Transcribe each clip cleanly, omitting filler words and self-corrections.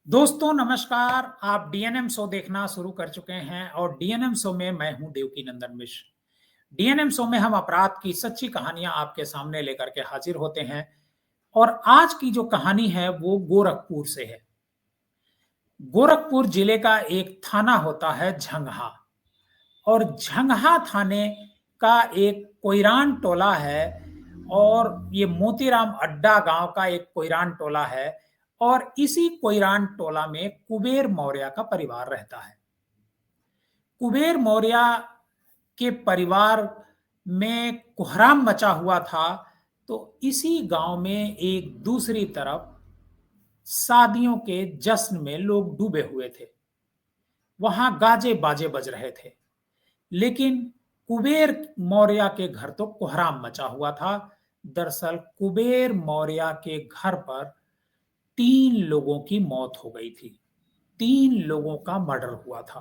दोस्तों नमस्कार। आप डीएनएम शो देखना शुरू कर चुके हैं और डीएनएम शो में मैं हूं देवकी नंदन मिश्र। डीएनएम शो में हम अपराध की सच्ची कहानियां आपके सामने लेकर के हाजिर होते हैं और आज की जो कहानी है वो गोरखपुर से है। गोरखपुर जिले का एक थाना होता है झंगहा और झंगहा थाने का एक कोइरान टोला है और ये मोतीराम अड्डा गांव का एक कोइरान टोला है और इसी कोइरान टोला में कुबेर मौर्य का परिवार रहता है। कुबेर मौर्य के परिवार में कोहराम मचा हुआ था। तो इसी गांव में एक दूसरी तरफ शादियों के जश्न में लोग डूबे हुए थे। वहां गाजे बाजे बज रहे थे, लेकिन कुबेर मौर्य के घर तो कोहराम मचा हुआ था। दरअसल कुबेर मौर्य के घर पर 3 लोगों की मौत हो गई थी। 3 लोगों का मर्डर हुआ था।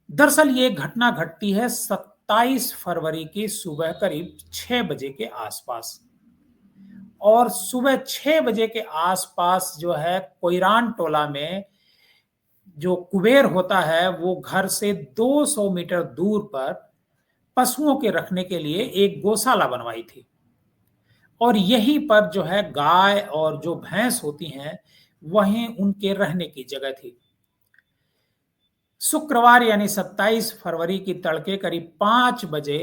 दरअसल ये घटना घटती है 27 फरवरी की सुबह करीब 6 बजे के आसपास। और सुबह 6 बजे के आसपास जो है कोइरान टोला में जो कुबेर होता है वो घर से 200 मीटर दूर पर पशुओं के रखने के लिए एक गौशाला बनवाई थी और यहीं पर जो है गाय और जो भैंस होती हैं वहीं उनके रहने की जगह थी। शुक्रवार यानी 27 फरवरी की तड़के करीब 5 बजे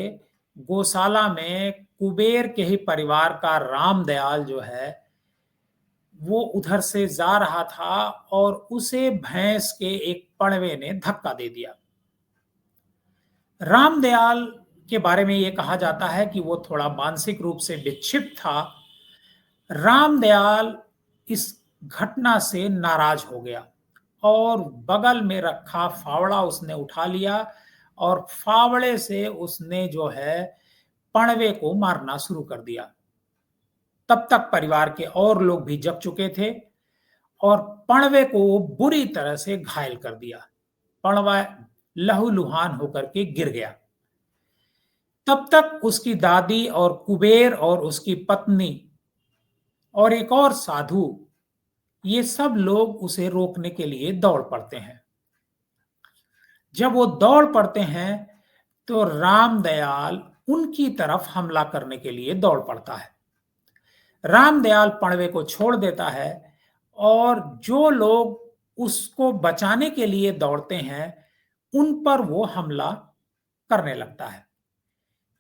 गौशाला में कुबेर के ही परिवार का रामदयाल जो है वो उधर से जा रहा था और उसे भैंस के एक पड़वे ने धक्का दे दिया। रामदयाल के बारे में ये कहा जाता है कि वो थोड़ा मानसिक रूप से विक्षिप्त था। रामदयाल इस घटना से नाराज हो गया और बगल में रखा फावड़ा उसने उठा लिया और फावड़े से उसने जो है पणवे को मारना शुरू कर दिया। तब तक परिवार के और लोग भी जग चुके थे और पणवे को बुरी तरह से घायल कर दिया। पणवा लहूलुहान होकर के गिर गया। तब तक उसकी दादी और कुबेर और उसकी पत्नी और एक और साधु ये सब लोग उसे रोकने के लिए दौड़ पड़ते हैं। जब वो दौड़ पड़ते हैं तो रामदयाल उनकी तरफ हमला करने के लिए दौड़ पड़ता है। रामदयाल पणवे को छोड़ देता है और जो लोग उसको बचाने के लिए दौड़ते हैं उन पर वो हमला करने लगता है।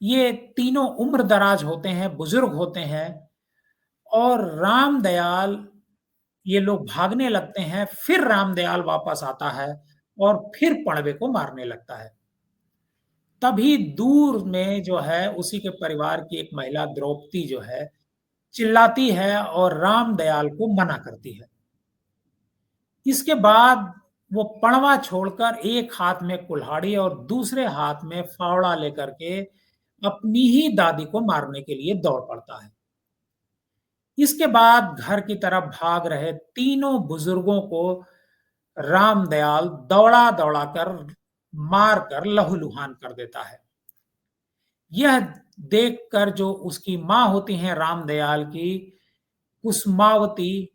ये तीनों उम्र दराज होते हैं, बुजुर्ग होते हैं और रामदयाल ये लोग भागने लगते हैं। फिर रामदयाल वापस आता है और फिर पणवे को मारने लगता है। तभी दूर में जो है उसी के परिवार की एक महिला द्रौपदी जो है चिल्लाती है और रामदयाल को मना करती है। इसके बाद वो पणवा छोड़कर एक हाथ में कुल्हाड़ी और दूसरे हाथ में फावड़ा लेकर के अपनी ही दादी को मारने के लिए दौड़ पड़ता है। इसके बाद घर की तरफ भाग रहे तीनों बुजुर्गों को रामदयाल दौड़ा दौड़ा कर मार कर लहूलुहान कर देता है। यह देखकर जो उसकी माँ होती हैं रामदयाल की, कुसुमावती,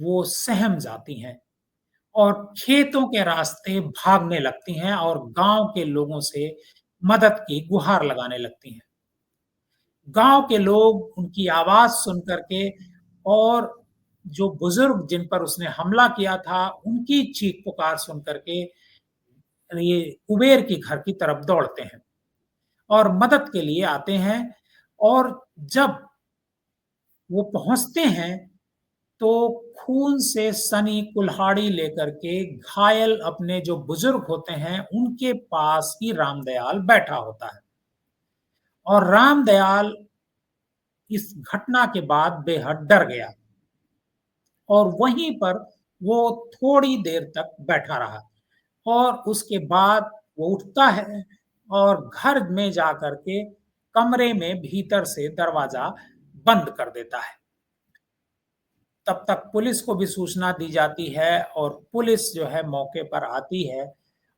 वो सहम जाती हैं और खेतों के रास्ते भागने लगती हैं और गांव के लोगों से मदद की गुहार लगाने लगती हैं। गांव के लोग उनकी आवाज सुन करके और जो बुजुर्ग जिन पर उसने हमला किया था उनकी चीख पुकार सुन करके ये कुबेर की घर की तरफ दौड़ते हैं और मदद के लिए आते हैं। और जब वो पहुंचते हैं तो खून से सनी कुल्हाड़ी लेकर के घायल अपने जो बुजुर्ग होते हैं उनके पास ही रामदयाल बैठा होता है और रामदयाल इस घटना के बाद बेहद डर गया और वहीं पर वो थोड़ी देर तक बैठा रहा और उसके बाद वो उठता है और घर में जाकर के कमरे में भीतर से दरवाजा बंद कर देता है। तब तक पुलिस को भी सूचना दी जाती है और पुलिस जो है मौके पर आती है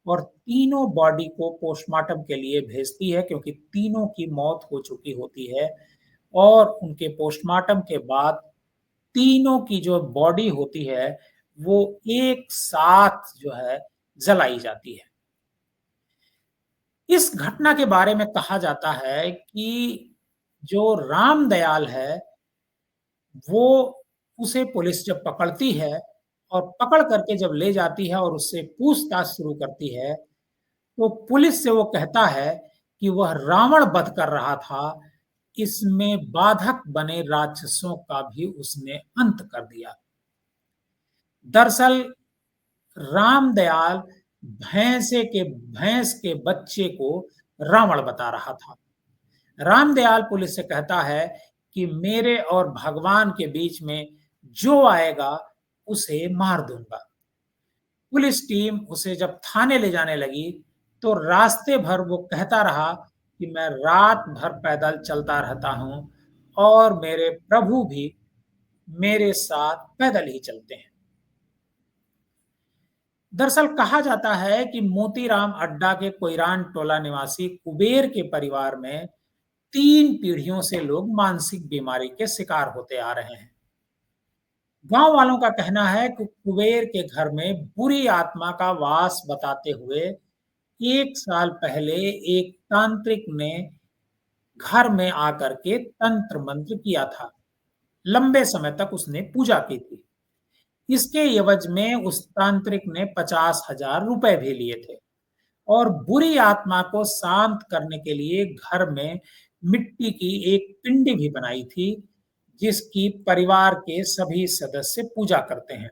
और तीनों बॉडी को पोस्टमार्टम के लिए भेजती है क्योंकि तीनों की मौत हो चुकी होती है। और उनके पोस्टमार्टम के बाद तीनों की जो बॉडी होती है वो एक साथ जो है जलाई जाती है। इस घटना के बारे में कहा जाता है कि जो रामदयाल है, वो उसे पुलिस जब पकड़ती है और पकड़ करके जब ले जाती है और उससे पूछताछ शुरू करती है, तो पुलिस से वो कहता है कि वह रावण वध कर रहा था, इसमें बाधक बने राक्षसों का भी उसने अंत कर दिया। दरअसल रामदयाल भैंस के बच्चे को रावण बता रहा था। रामदयाल पुलिस से कहता है कि मेरे और भगवान के बीच में जो आएगा उसे मार दूंगा। पुलिस टीम उसे जब थाने ले जाने लगी तो रास्ते भर वो कहता रहा कि मैं रात भर पैदल चलता रहता हूं और मेरे प्रभु भी मेरे साथ पैदल ही चलते हैं। दरअसल कहा जाता है कि मोतीराम अड्डा के कोईरान टोला निवासी कुबेर के परिवार में 3 पीढ़ियों से लोग मानसिक बीमारी के शिकार होते आ रहे हैं। गांव वालों का कहना है कि कुबेर के घर में बुरी आत्मा का वास बताते हुए 1 साल पहले एक तांत्रिक ने घर में आकर के तंत्र मंत्र किया था। लंबे समय तक उसने पूजा की थी। इसके एवज में उस तांत्रिक ने 50,000 रुपए भी लिए थे और बुरी आत्मा को शांत करने के लिए घर में मिट्टी की एक पिंडी भी बनाई थी, जिसकी परिवार के सभी सदस्य पूजा करते हैं।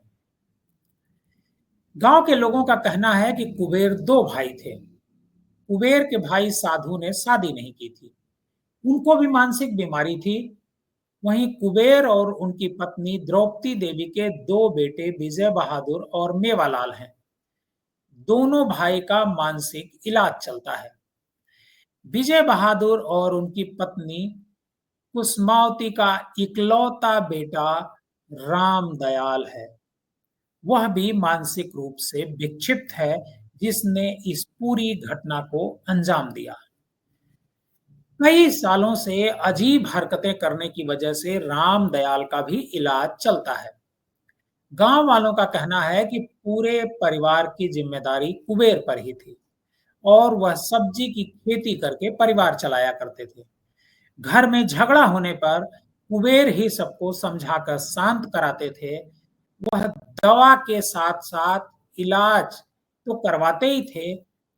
गांव के लोगों का कहना है कि कुबेर 2 भाई थे। कुबेर के भाई साधु ने शादी नहीं की थी, उनको भी मानसिक बीमारी थी। वहीं कुबेर और उनकी पत्नी द्रौपदी देवी के 2 बेटे विजय बहादुर और मेवालाल हैं। दोनों भाई का मानसिक इलाज चलता है। विजय बहादुर और उनकी पत्नी कुसमावती का इकलौता बेटा रामदयाल है। वह भी मानसिक रूप से विक्षिप्त है, जिसने इस पूरी घटना को अंजाम दिया। कई सालों से अजीब हरकतें करने की वजह से रामदयाल का भी इलाज चलता है। गांव वालों का कहना है कि पूरे परिवार की जिम्मेदारी कुबेर पर ही थी और वह सब्जी की खेती करके परिवार चलाया करते थे। घर में झगड़ा होने पर कुबेर ही सबको समझाकर शांत कराते थे। वह दवा के साथ साथ इलाज तो करवाते ही थे,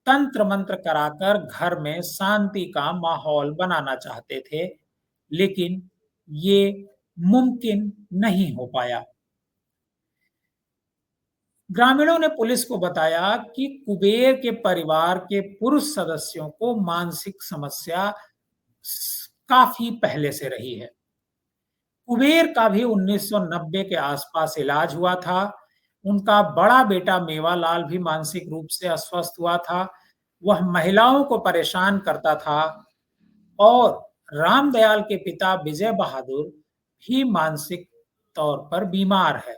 तंत्र मंत्र कराकर घर में शांति का माहौल बनाना चाहते थे, लेकिन ये मुमकिन नहीं हो पाया। ग्रामीणों ने पुलिस को बताया कि कुबेर के परिवार के पुरुष सदस्यों को मानसिक समस्या काफी पहले से रही है। कुबेर का भी 1990 के आसपास इलाज हुआ था। उनका बड़ा बेटा मेवालाल भी मानसिक रूप से अस्वस्थ हुआ था। वह महिलाओं को परेशान करता था और रामदयाल के पिता विजय बहादुर भी मानसिक तौर पर बीमार है।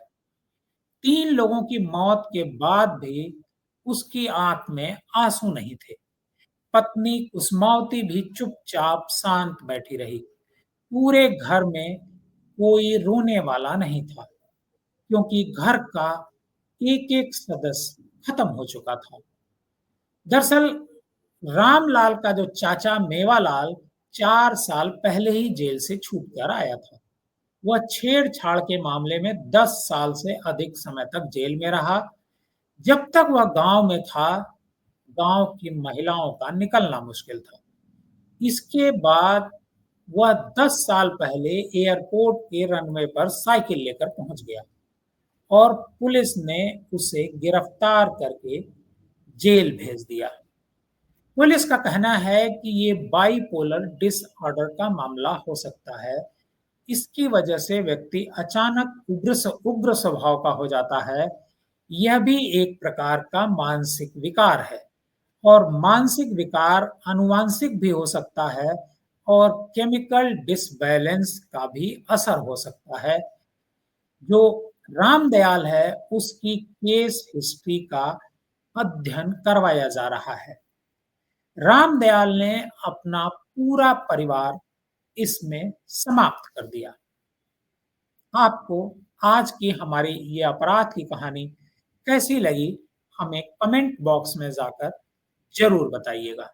3 लोगों की मौत के बाद भी उसकी आंख में आंसू नहीं थे। पत्नी कुसुमावती भी चुपचाप शांत बैठी रही। पूरे घर में कोई रोने वाला नहीं था, क्योंकि घर का एक-एक सदस्य खत्म हो चुका था। दरअसल रामलाल का जो चाचा मेवालाल 4 साल पहले ही जेल से छूट कर आया था। वह छेड़छाड़ के मामले में 10 साल से अधिक समय तक जेल में रहा। जब तक वह गांव में था, गांव की महिलाओं का निकलना मुश्किल था। इसके बाद वह 10 साल पहले एयरपोर्ट के रनवे पर साइकिल लेकर पहुंच गया और पुलिस ने उसे गिरफ्तार करके जेल भेज दिया। पुलिस का कहना है कि ये बाइपोलर डिसऑर्डर का मामला हो सकता है। इसकी वजह से व्यक्ति अचानक उग्र स्वभाव का हो जाता है। यह भी एक प्रकार का मानसिक विकार है और मानसिक विकार आनुवांशिक भी हो सकता है और केमिकल डिसबैलेंस का भी असर हो सकता है। जो रामदयाल है, उसकी केस हिस्ट्री का अध्ययन करवाया जा रहा है। रामदयाल ने अपना पूरा परिवार इसमें समाप्त कर दिया। आपको आज की हमारी ये अपराध की कहानी कैसी लगी, हमें कमेंट बॉक्स में जाकर ज़रूर बताइएगा।